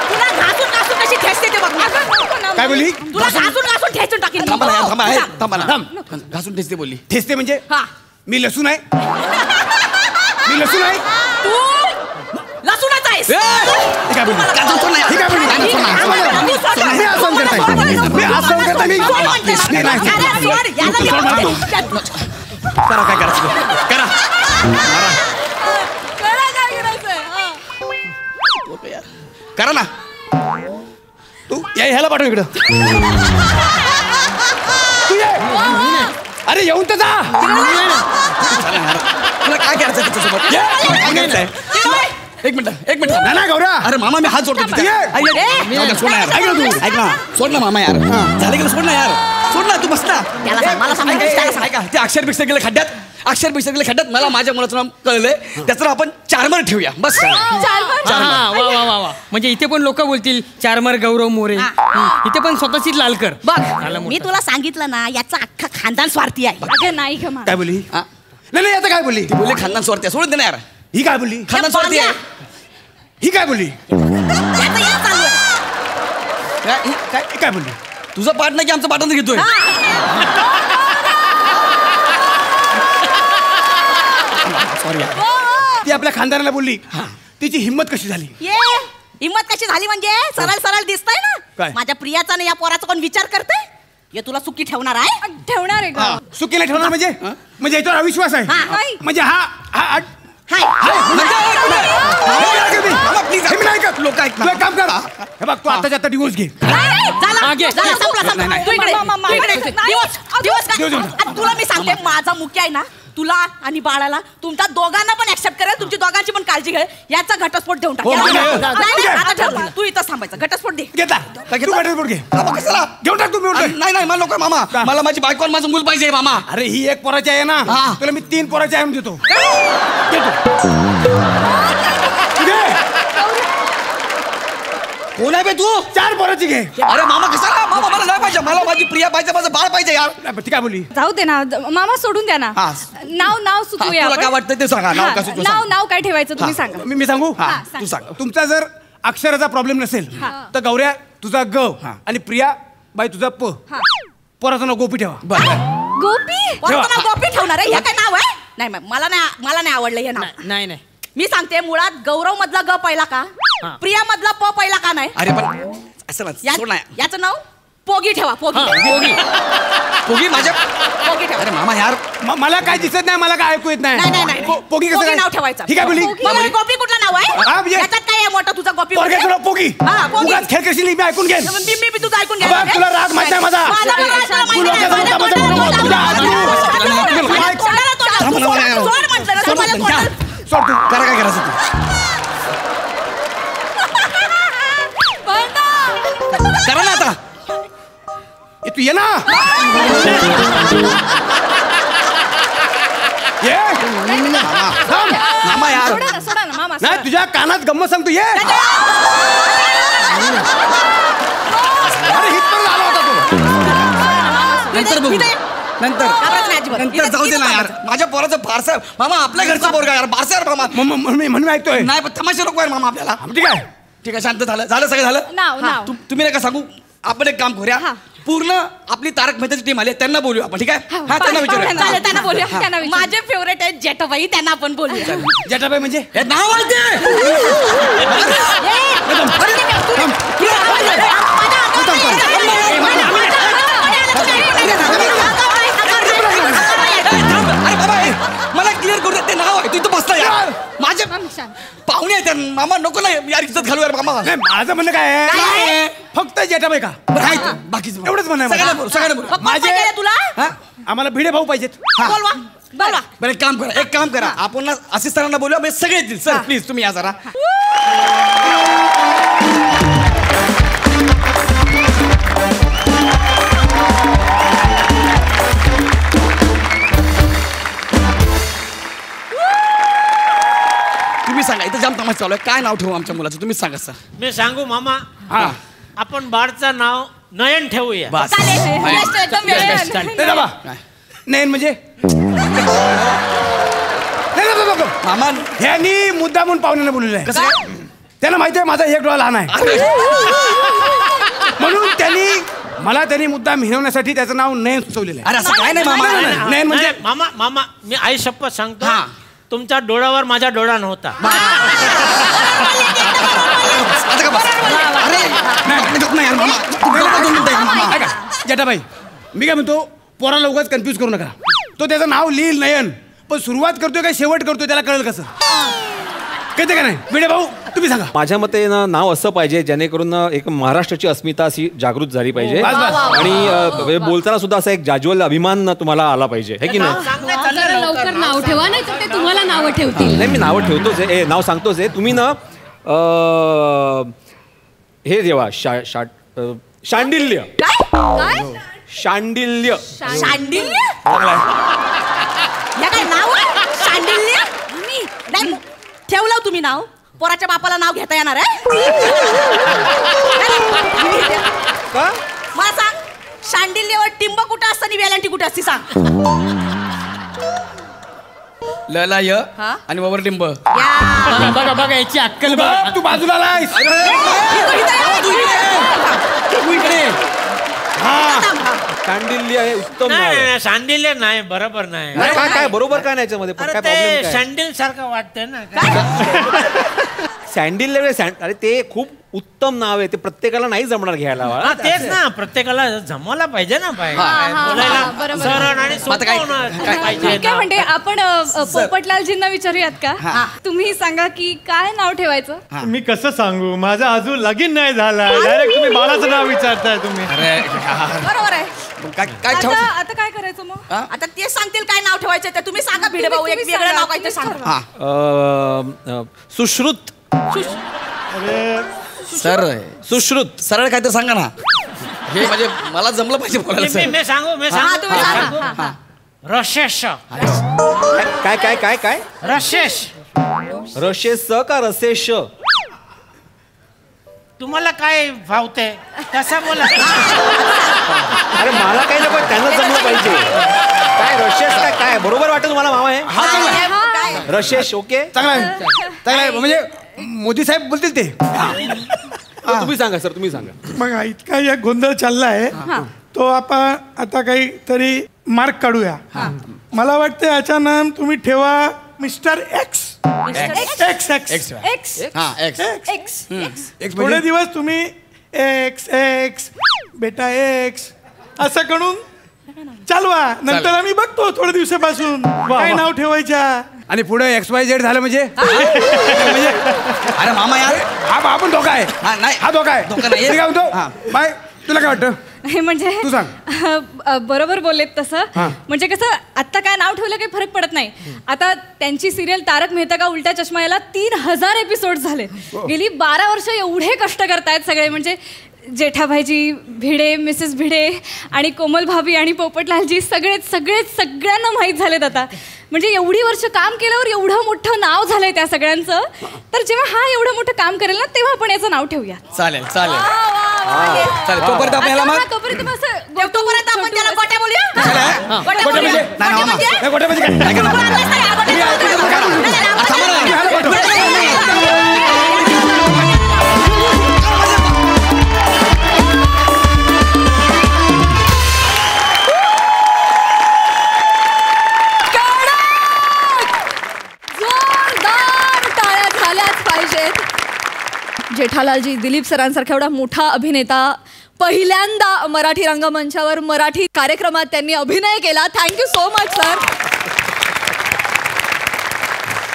तुला घासून कशी ठेचते ते बघ काय बोलली तुला घासून ठेचून टाकीन थांबा ना यार, थांबा आहे, तुझा. थांबा ना घासून ठेचते बोलली ठेचते म्हणजे हा मी लसूण आहे मी लसूण आहे तू लसूणच आहेस हे काय बोलली? हे काय बोलली? मी असं करताय मी असं करताय मी नाही करा काय करायचं करा मारा. करा ना तू ह्याला पाठव इकडं तू ये. अरे येऊन तर जा चला यार. तुला काय करायचं त्याच्यासोबत काय करायचंय? एक मिनिट ना ना गौऱ्या अरे मामा मी हात जोडतो तिथे. ये. ऐक ना, सोड ना यार ऐक ना तू ऐक ना सोड ना मामा यार झालं की सोड ना यार सोड ना तू बस ना त्याला सांग, मला सांग, ऐका, त्याला सांग. ऐका ते अक्षर बिक्षर गेले खड्ड्यात मला माझ्या मुलाचं नाव कळलंय त्याचं नाव आपण चारमर ठेवूया बस वा म्हणजे इथे पण लोक बोलतील चारमार गौरव मोरे इथे पण स्वतःचीच लालकर बघ झालं मोठं. मी तुला सांगितलं ना याचा अख्खा खानदान स्वार्थी आहे अगं नाही का मामा काय बोलली हा? नाही आता काय बोलली ती बोलली खानदान स्वार्थी आहे. सोडून दे ना यार ही काय बोलली खानदान स्वार्थी आहे ही काय बोलली याचं या चालू आहे. काय बोलली तुझं पाठ नाही की आमचं पाठांतर घेतोय सॉरी ती आपल्या खानदाराला बोलली तिची हिंमत कशी झाली ये हिम्मत कशी झाली म्हणजे सरळ सरळ दिसतंय ना काय? माझ्या प्रियाचा ना या पोराचा कोण विचार करतंय हे तुला सुखी ठेवणार आहे ठेवणार आहे का सुकीला ठेवणार म्हणजे याच्यावर अविश्वास आहे नाही. म्हणजे हा हाय मी नाही ऐकत. तू एक काम कर हे बघ तू आताच्या आता डिवोर्स घे तुला मी सांगते माझा मुख्य आहे ना तुला आणि बाळाला तुमच्या दोघांना पण ऍक्सेप्ट करेल तुमची दोघांची पण काळजी घे याचा घटस्फोट देऊन टाक हो, याला हो, नाही, नाही, हो. आता ठरलं. तू इथं थांबायचं घटस्फोट दे घेता तू घटस्फोट घे कशाला घेऊन टाक तू मिळून नाही नाही मला नको मामा मला माझी बायको आणि माझं मूल पाहिजे मामा अरे ही एक पोराची आहे ना हा. तुला मी 3 पोराची आहे देतो कोण आहे बे तू 4 पोराची घे अरे मामा कशाला मामा मला नाही पाहिजे मला माझी प्रिया पाहिजे माझं बाळ पाहिजे यार ती काय बोलली जाऊ दे ना मामा सोडून द्या ना हा. नाव सुचवूया तुला काय आपण. वाटतं ते सांगा नाव हा, काय सुचवू नाव काय ठेवायचं तुम्ही सांगा मी सांगू हा, तू सांग तुमचा जर अक्षराचा प्रॉब्लेम नसेल तर गौऱ्या तुझा ग आणि प्रिया बाई तुझा प पोराचं नाव गोपी ठेवा गोपी पोराचं नाव गोपी ठेवणार आहे हे काय नाव आहे नाही मला नाही आवडलं हे नाव नाही नाही मी सांगते मुळात गौरव मधला ग पहिला का प्रिया मधला प पहिला का नाही अरे पण असं ना सोड ना याचं नाव पोगी ठेवा पोगी पोगी पोगी माझ्या पोगी ठेवा अरे मामा यार मला काय दिसत नाही मला काय ऐकू येत नाही, नाही, नाही. पोगी कसं पोगी काय? नाव ठेवायचं. ठीक आहे बोली मग गोपी कुठलं नाव हा, आहे म्हणजे- याच्यात काय आहे मोठं तुझं गोपी पोरग्याचं नाव पोगी हा, पोगी. उगाच खेळ करशील मी ऐकून घेईन मी तुझं ऐकून बघ, तुला राग माहित नाही माझा. माझा राग तुला माहिती तू नाही. लोकांचा माझ्या मुद्दा तोंडाला माझा तोंडाला मुद्दा. तोंडाला तोंडाला तोंडाला तोंडाला थांब ना, सोड, मला- सोड म्हटलं ना, सोड, मला सोड, तोंडाला. सोड तू करा काय करायचं तू करा ना आता तू ये ना ये थांब. मामा यार सोडा ना मामा नाही तुझ्या कानात गंमत सांगतो ये अरे हितपर्यंत आला होता तू नंतर बघू इथे- नंतर करायचं नाही अजिबात. नंतर इथे- जाऊ दे इथे ना यार थांबायचं. माझ्या पोराचं फारसं मामा आपल्या घरचं पोरगा यार फारसं यार मामा म्हणून मी ऐकतोय नाही पण तमाशा नको यार मामा आपल्याला ठीक आहे ठीक आहे शांत झालं झालं सगळं झालं नाव तुम्ही नाही का सांगू आपण एक काम करूया पूर्ण आपली तारक मेहताची टीम आली त्यांना बोलूया आपण ठीक आहे हा त्यांना विचारूया चालेल, त्यांना बोलूया त्यांना विचारू. माझे फेवरेट आहेत जेठाबाई त्यांना आपण बोलूया जटाबाई म्हणजे हे नाव आहे ते. अरे बाबा हे, मला क्लिअर करू दे ते नाव आहे तू इथं बसला यार माझे पाहुणे आहेत मामा नको ना यार इज्जत घालू यार मामा नाही, माझं म्हणणं काय आहे फक्त जटाबाई का नाही बाकीचं एवढंच म्हणणं आहे सगळ्यांना माझं. बोलू, सगळ्यांना बोलू. माझे तुला हा? आम्हाला भिडे भाऊ पाहिजेत बोलवा बोलवा बरं एक काम करा आपण ना असिस्टंटांना बोलूया म्हणजे सगळे येतील सर प्लीज तुम्ही या जरा तुम्ही सांगा इथं जाम तमाशा चालू आहे काय नाव ठेवू आमच्या मुलाचं तुम्ही सांगा सर मी सांगू मामा हा आपण बाळचं नाव नयन ठेवूया बस चालेल बेस्ट, एकदम बेस्ट. नाही बाबा नाही म्हणजे नाही, नाही, नाही, नाही. मामा ह्यांनी मुद्दा म्हणून पाहुण्याला बोललेलं आहे कसं काय? त्यांना माहिती आहे माझा एक डोळा लहान आहे म्हणून त्यांनी मुद्दा मिळवण्यासाठी त्याचं नाव नयन सुचवलेलं आहे अरे असं काय नाही मामा नाही, नाही, नाही, म्हणजे- नाही, मामा मामा मी आई शपथ सांगतो हा. तुमच्या डोळ्यावर माझा डोळा नव्हता आता का बस? अरे नाही, गप नाही यार मामा तू गप्प दोन मिनिटं ऐक मामा. ऐका, जटाबाई मी काय म्हणतो पोराला उगाच कन्फ्यूज करू नका तो त्याचं नाव लिहिल नयन पण सुरुवात करतोय काय शेवट करतोय त्याला कळेल कसं कळते का नाही भिडे भाऊ तुम्ही सांगा माझ्या मते ना नाव असं पाहिजे जेणेकरून ना एक महाराष्ट्राची अस्मिता अशी जागृत झाली पाहिजे बस, बस. आणि बोलताना सुद्धा असा एक जाज्वल्य अभिमान ना तुम्हाला आला पाहिजे है की नाही जरा लवकर नाव ठेवा नाही तर ते तुम्हाला नावं ठेवतील नाही मी नावं ठेवतोच आहे नाव सांगतोच आहे तुम्ही ना हे देवा शांडिल्य काय शांडिल्य शांडिल्य या काय नाव आहे शांडिल्य नाही ठेवलं तुम्ही नाव पोराच्या बापाला नाव घेता येणार आहे मला सांग शांडिल्यवर टिंब कुठं असतं आणि वेलांटी कुठं असते सांग ल ला य हा? आणि ववर टिंब या बघा बघा याची अक्कल बघा. तू बाजूला लायस. तू इकडे. शांडिल्य आहे उत्तम नाव आहे. नाही सांडिल्य नाही बरोबर नाही. नाही, काय बरोबर काय नाही याच्यामध्ये पण अरे काय ते प्रॉब्लेम काय सँडल सारखं वाटतंय ना. सँडिल्य अरे ते खूप उत्तम नाव आहे ते प्रत्येकाला नाही जमणार घ्यायला. हा, तेच ना प्रत्येकाला जमवला पाहिजे ना बोलायला बरोबर. सरळ आणि सोपं होणार पाहिजे काय म्हणते आपण पोपटलालजींना विचारूयात का? तुम्ही सांगा की काय नाव ठेवायचं? मी कसं सांगू माझं अजून लगीन नाही झालं. डायरेक्ट तुम्ही बाळाचं नाव विचारताय तुम्ही. बरोबर आहे. काय आता काय करायचं मग? आता ते सांगतील काय नाव ठेवायचं ते तुम्ही सांगा भिडे भाऊ एक तुम्ही वेगळं सांगा, नाव काय ते तुम्ही सांगा. सुश्रुत. सर सुश्रुत सरळ काय तर सांगा ना. हे म्हणजे मला जमलं पाहिजे बोलायला. मी सांगू मी सांगू रशेष. काय काय काय काय रशेष. रशेष का रसेश? तुम्हाला काय फावते तसं बोला. अरे मला काही नको त्यांना जमलं पाहिजे. काय रशेष काय काय बरोबर वाटतं तुम्हाला मामा हे? रशेष ओके चांगला आहे चांगला आहे. म्हणजे मोदी साहेब बोलतील ते. तुम्ही सांगा सर तुम्ही सांगा. मग इतका एक गोंधळ चाललाय तो आपण आता काहीतरी मार्क काढूया. मला वाटतं याचं नाम तुम्ही ठेवा mister x. X x x. थोडे दिवस तुम्ही एक्स एक्स बेटा एक्स असं करून चालवा. नंतर आम्ही बघतो थोड्या दिवसापासून काय नाव ठेवायच्या. आणि पुढे XYZ झालं म्हणजे अरे मामा यार हा आपण धोका आहे. नाही हा धोका आहे. धोका नाही. मी काय म्हणतो बाय तुला काय वाटतं? हे म्हणजे तू सांग. बरोबर बोललेत तसं. म्हणजे कसं आत्ता काय नाव ठेवलं काही फरक पडत नाही. आता त्यांची सिरियल तारक मेहता का उलटा चष्मा याला 3000 एपिसोड झाले. गेली 12 वर्ष एवढे कष्ट करतायत सगळे. म्हणजे जेठाभाईजी भिडे मिसेस भिडे आणि कोमल भाभी आणि पोपटलालजी सगळ्यांना माहीत झालेत आता. म्हणजे एवढी वर्ष काम केल्यावर एवढं मोठं नाव झालंय त्या सगळ्यांचं. तर जेव्हा हा एवढं मोठं काम करेल ना तेव्हा आपण याचं नाव ठेवूया. चालेल चालेल चालेल. तोपर्यंत आपल्याला मग तोपर्यंत आपण त्याला गोट्या बोलूया. गोट्या म्हणजे नाही मामा. गोट्या म्हणजे काय? जेठालालजी दिलीप सरांसारखा एवढा मोठा अभिनेता पहिल्यांदा मराठी रंगमंचावर मराठी कार्यक्रमात त्यांनी अभिनय केला. Thank you so much sir.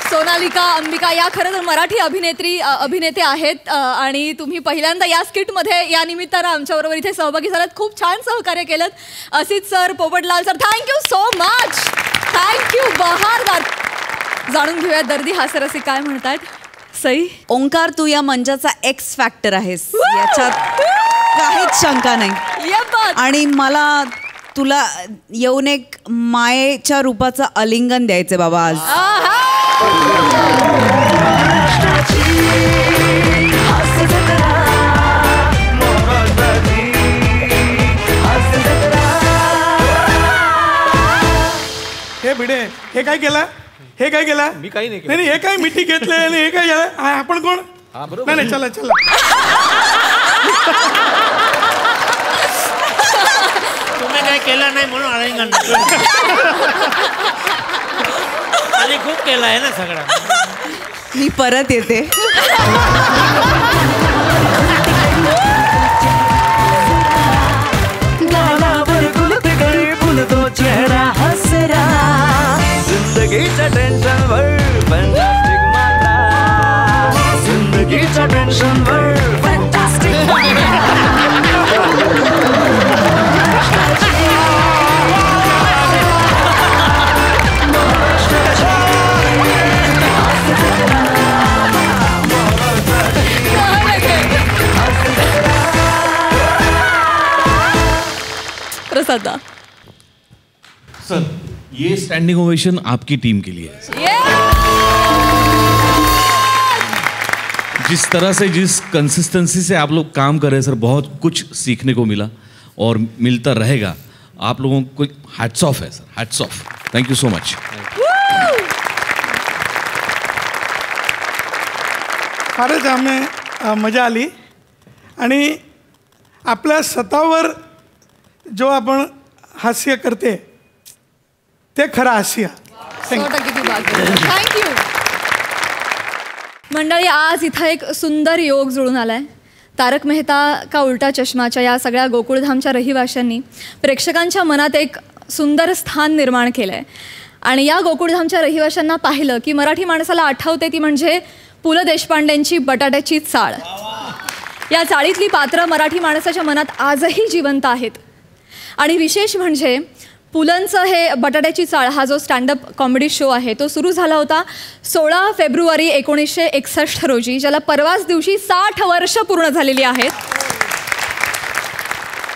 Sonalika Ambika या खरं तर मराठी अभिनेते आहेत आणि तुम्ही पहिल्यांदा या स्किटमध्ये या निमित्तानं आमच्याबरोबर इथे सहभागी झालात. खूप छान सहकार्य केलं. Asit sir Popatlal sir thank you so much. Thank you. बहारदार. जाणून घेऊया दर्दी हास्यरसिक काय म्हणतात. सई ओंकार तू या मंचाचा एक्स फॅक्टर आहेस याच्यात काहीच शंका नाही. आणि मला तुला येऊन एक मायेच्या रूपाचं आलिंगन द्यायचंय बाबा आज. हे भिडे हे काय केलं? हे काय केलं? मी काही नाही नाही हे काय मिठी घेतलंय आणि हे काय झालं? आपण कोण? नाही चला चला. तुम्ही काय केलं नाही म्हणून आलिंगन. आणि खूप केलं आहे ना सगळं. मी परत येते. चेहरा हसरा जिंदगीच्या टेन्शनवर फॅन्टास्टिक मात्रा. जिंदगीच्या टेन्शनवर फॅन्टास्टिक प्रसादा. सर ये स्टैंडिंग ओवेशन आपकी टीम के लिए है. जिस तरह से जिस कंसिस्टेंसी से आप लोग काम कर रहे हैं सर बहुत कुछ सीखने को मिला और मिलता रहेगा. आप लोगों को हैट्स ऑफ है sir. Hats off. Thank you so much. फारच मजा आली आणि आपल्या स्वतःवर जो आपण हास्य करते ते खरं हास्य. थँक्यू. मंडळी, आज इथं एक सुंदर योग जुळून आलाय. तारक मेहता का उलटा चष्माच्या या सगळ्या गोकुळधामच्या रहिवाशांनी प्रेक्षकांच्या मनात एक सुंदर स्थान निर्माण केलं आहे. आणि या गोकुळधामच्या रहिवाशांना पाहिलं की मराठी माणसाला आठवते ती म्हणजे पु ल देशपांडेंची बटाट्याची चाळ. या चाळीतली पात्रं मराठी माणसाच्या मनात आजही जिवंत आहेत. आणि विशेष म्हणजे पुलंचं हे बटाट्याची चाळ हा जो स्टँडअप कॉमेडी शो आहे तो सुरू झाला होता 16 फेब्रुवारी 1961 रोजी, ज्याला परवाच दिवशी 60 वर्ष पूर्ण झालेली आहेत.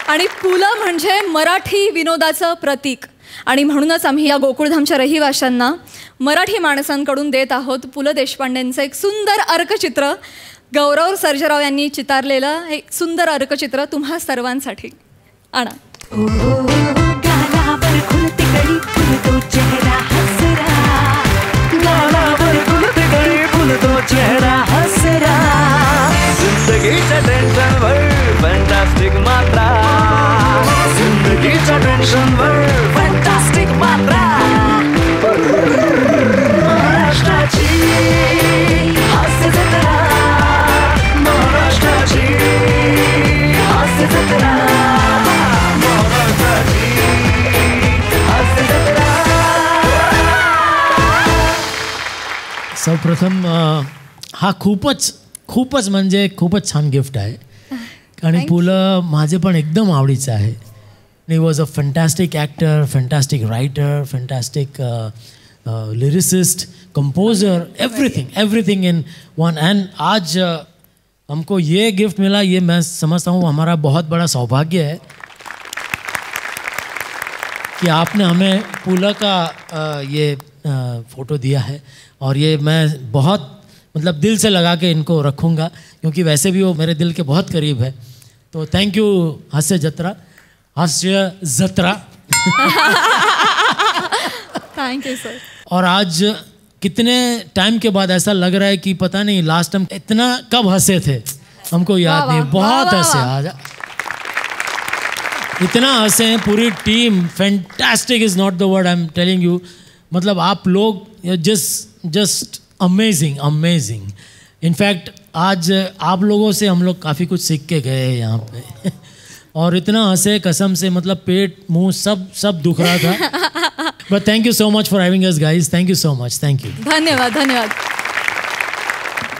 आणि पुलं म्हणजे मराठी विनोदाचं प्रतीक. आणि म्हणूनच आम्ही या गोकुळधामच्या रहिवाशांना मराठी माणसांकडून देत आहोत पु ल देशपांडेंचं एक सुंदर अर्कचित्र. गौरव सर्जेराव यांनी चितारलेलं एक सुंदर अर्कचित्र तुम्हा सर्वांसाठी. आणा. गालावर खुलती गळी फुलतो चेहरा हसरा, गालावर खुलती गळी फुलतो चेहरा हसरा, जिंदगीच्या टेन्शनवर फॅन्टास्टिक मात्रा, जिंदगीच्या टेन्शनवर फॅन्टास्टिक मात्रा, महाराष्ट्राची हास्य जत्रा, महाराष्ट्राची हास्य जत्रा, महाराष्ट्राची हास्य जत्रा. सर्वप्रथम हा खूपच म्हणजे खूपच छान गिफ्ट आहे. आणि पु ल माझे पण एकदम आवडीचं आहे. He was a fantastic actor, fantastic writer, fantastic lyricist, composer, everything in one. End आज हमको ये गिफ्ट मिला, ये मैं समझता हूँ हमारा बहुत बड़ा सौभाग्य है कि आपने हमें पु ल का ये फ़ोटो दिया है. और ये मैं बहुत मतलब दिल से लगा के इनको रखूँगा, क्योंकि वैसे भी वो मेरे दिल के बहुत करीब है. तो थैंक यू हास्य जत्रा. Thank you sir. और आज कितने टाइम के बाद ऐसा लग रहा है कि पता नहीं लास्ट टाइम इतना कब हंसे थे, हमको याद नहीं. बहुत हंसे आज, इतना हंसे हैं पूरी team. Fantastic is not the word, I am telling you. मतलब आप लोग जस्ट अमेजिंग. इनफैक्ट आज आप लोगों से हम लोग काफ़ी कुछ सीख के गए हैं यहाँ पे. और इतना हंसे कसम से, मतलब पेट मुंह सब दुख रहा था. But thank you so much for having us guys. Thank you so much. Thank you. धन्यवाद.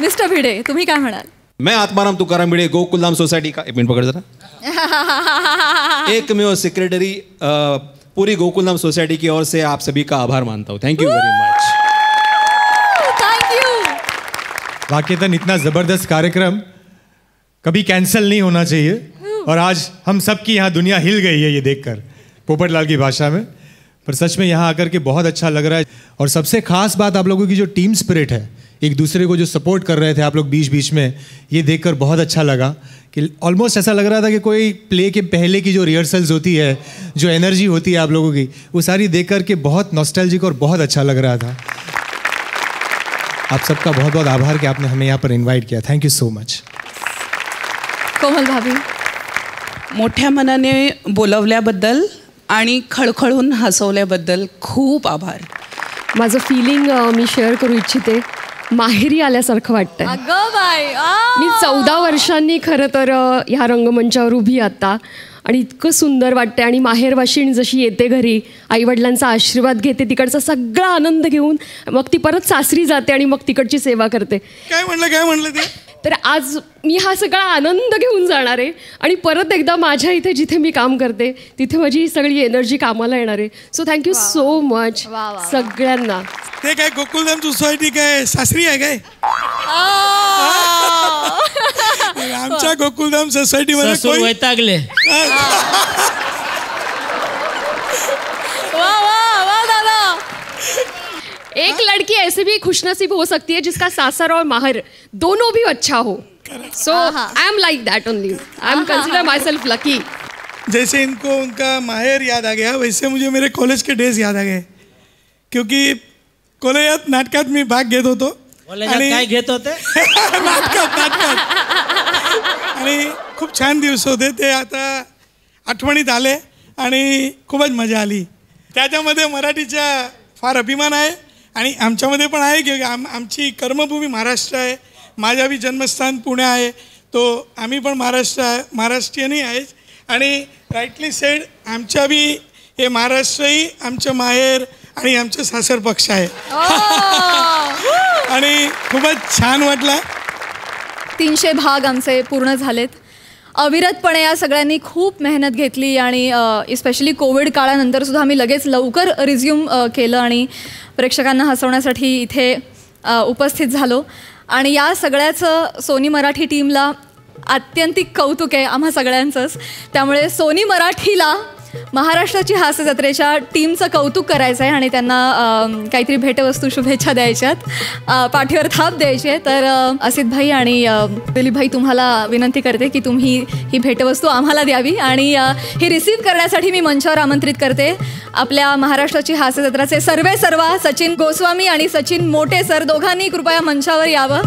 मिस्टर भिडे, तुम्ही काय म्हणाल? मैं आत्माराम तुकाराम भिडे, गोकुलधाम सोसाइटी का, एक मिनट पकड़ जरा, एकमेव सेक्रेटरी पूरी गोकुलधाम सोसाइटी की ओर से आप सभी का आभार मानता हूँ. Thank you very much. Thank you. वाकईतन इतना ज़बरदस्त कार्यक्रम कभी कैंसिल नहीं होना चाहिए. और आज हम सब की यहाँ दुनिया हिल गई है ये देखकर, पोपटलाल की भाषा में. पर सच में यहाँ आकर के बहुत अच्छा लग रहा है. और सबसे खास बात आप लोगों की जो टीम स्पिरिट है, एक दूसरे को जो सपोर्ट कर रहे थे आप लोग बीच में, ये देखकर बहुत अच्छा लगा. कि ऑलमोस्ट ऐसा लग रहा था कि कोई प्ले के पहले की जो रिहर्सल्स होती है, जो एनर्जी होती है आप लोगों की, वो सारी देख करके बहुत नॉस्टैल्जिक और बहुत अच्छा लग रहा था. आप सबका बहुत बहुत आभार कि आपने हमें यहाँ पर इन्वाइट किया. Thank you so much. Komal भाभी, मोठ्या मनाने बोलवल्याबद्दल आणि खळखळून हसवल्याबद्दल खूप आभार. माझं फिलिंग मी शेअर करू इच्छिते. माहेरी आल्यासारखं वाटतंय. अगं बाई, मी 14 वर्षांनी खरं तर ह्या रंगमंचावर उभी आता आणि इतकं सुंदर वाटतंय. आणि माहेरवाशीण जशी येते घरी, आईवडिलांचा आशीर्वाद घेते, तिकडचा सगळा आनंद घेऊन मग ती परत सासरी जाते आणि मग तिकडची सेवा करते. काय म्हणलं ते? तर आज मी हा सगळा आनंद घेऊन जाणार आहे आणि परत एकदा माझ्या इथे जिथे मी काम करते तिथे माझी ही सगळी एनर्जी कामाला येणार आहे. सो थँक्यू सो मच सगळ्यांना. ते काय गोकुलधाम सोसायटी काय सासरी आहे काय? आमच्या गोकुलधाम सोसायटी मध्ये वैतागले. एक लड़की ऐसे भी खुशनसीब हो सकती है जिसका सासर और माहर दोनों भी अच्छा हो. So I am like that only. I am consider my self lucky. जैसे इनको उनका माहेर याद आ गया, वैसे मुझे मेरे कॉलेज के डेज याद आ गए. क्योंकि कॉलेजात नाटकात मी भाग घेत होतो काय घेत होते आणि खूप छान दिवस होते ते. आता आठवणीत आले आणि खूपच मजा आली. त्याच्यामध्ये मराठीचा फार अभिमान आहे आणि आमच्यामध्ये पण आहे की आमची कर्मभूमी महाराष्ट्र आहे. माझा बी जन्मस्थान पुणे आहे, तो आम्ही पण महाराष्ट्रीयनही आहेच. आणि राईटली सेड आमच्या बी हे महाराष्ट्रही आमचं माहेर आणि आमचं सासर पक्ष आहे. आणि खूपच छान वाटलं. 300 भाग आमचे पूर्ण झालेत. अविरतपणे या सगळ्यांनी खूप मेहनत घेतली आणि स्पेशली कोविड काळानंतर सुद्धा आम्ही लगेच लवकर रिझ्यूम केलं आणि प्रेक्षकांना हसवण्यासाठी इथे उपस्थित झालो. आणि या सगळ्याचं सोनी मराठी टीमला आत्यंतिक कौतुक आहे, आम्हा सगळ्यांचंच. त्यामुळे सोनी मराठीला महाराष्ट्राची हास्य जत्रेच्या टीमचं कौतुक करायचं आहे आणि त्यांना काहीतरी भेटवस्तू शुभेच्छा द्यायच्यात, पाठीवर थाप द्यायची आहे. तर असित भाई आणि दिलीप भाई तुम्हाला विनंती करते की तुम्ही ही भेटवस्तू आम्हाला द्यावी आणि ही रिसीव्ह करण्यासाठी मी मंचावर आमंत्रित करते आपल्या महाराष्ट्राची हास्य जत्राचे सर्वेसर्वा सचिन गोस्वामी आणि सचिन मोटे सर. दोघांनी कृपया मंचावर यावं.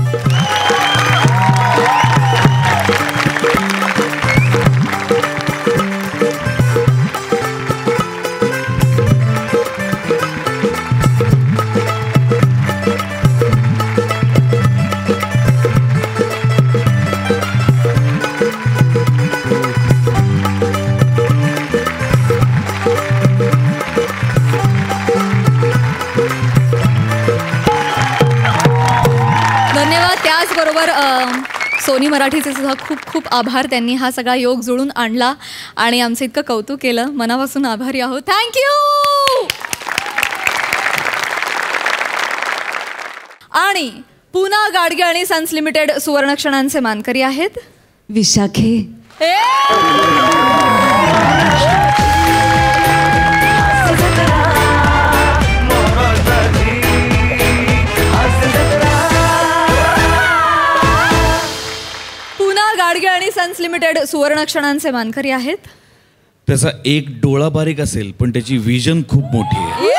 त्याचबरोबर सोनी मराठीचे सुद्धा खूप खूप आभार. त्यांनी हा सगळा योग जुळून आणला आणि आमचं इतकं कौतुक केलं. मनापासून आभारी आहोत. थँक्यू. आणि पुन्हा गाडगे आणि सन्स लिमिटेड सुवर्णक्षणांचे मानकरी आहेत विशाखे. गाडगे आणि सन्स लिमिटेड सुवर्णक्षणांचे मानकरी आहेत. त्याचा एक डोळा बारीक असेल पण त्याची विजन खूप मोठी आहे.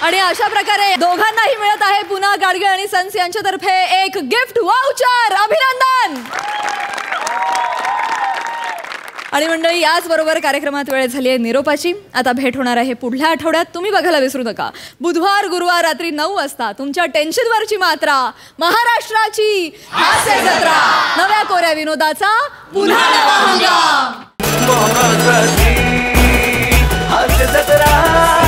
आणि अशा प्रकारे दोघांनाही मिळत आहे पुन्हा गाडगे आणि सन्स यांच्यातर्फे एक गिफ्ट वाउचर. अभिनंदन. आणि मंडळी याचबरोबर कार्यक्रमात वेळ झाली आहे निरोपाची. आता भेट होणार आहे पुढल्या आठवड्यात. तुम्ही बघायला विसरू नका बुधवार गुरुवार रात्री 9 वाजता तुमच्या टेन्शनवरची मात्रा महाराष्ट्राची हास्य जत्रा. नव्या कोऱ्या विनोदाचा पुन्हा नवा हंगाम. हास्य जत्रा.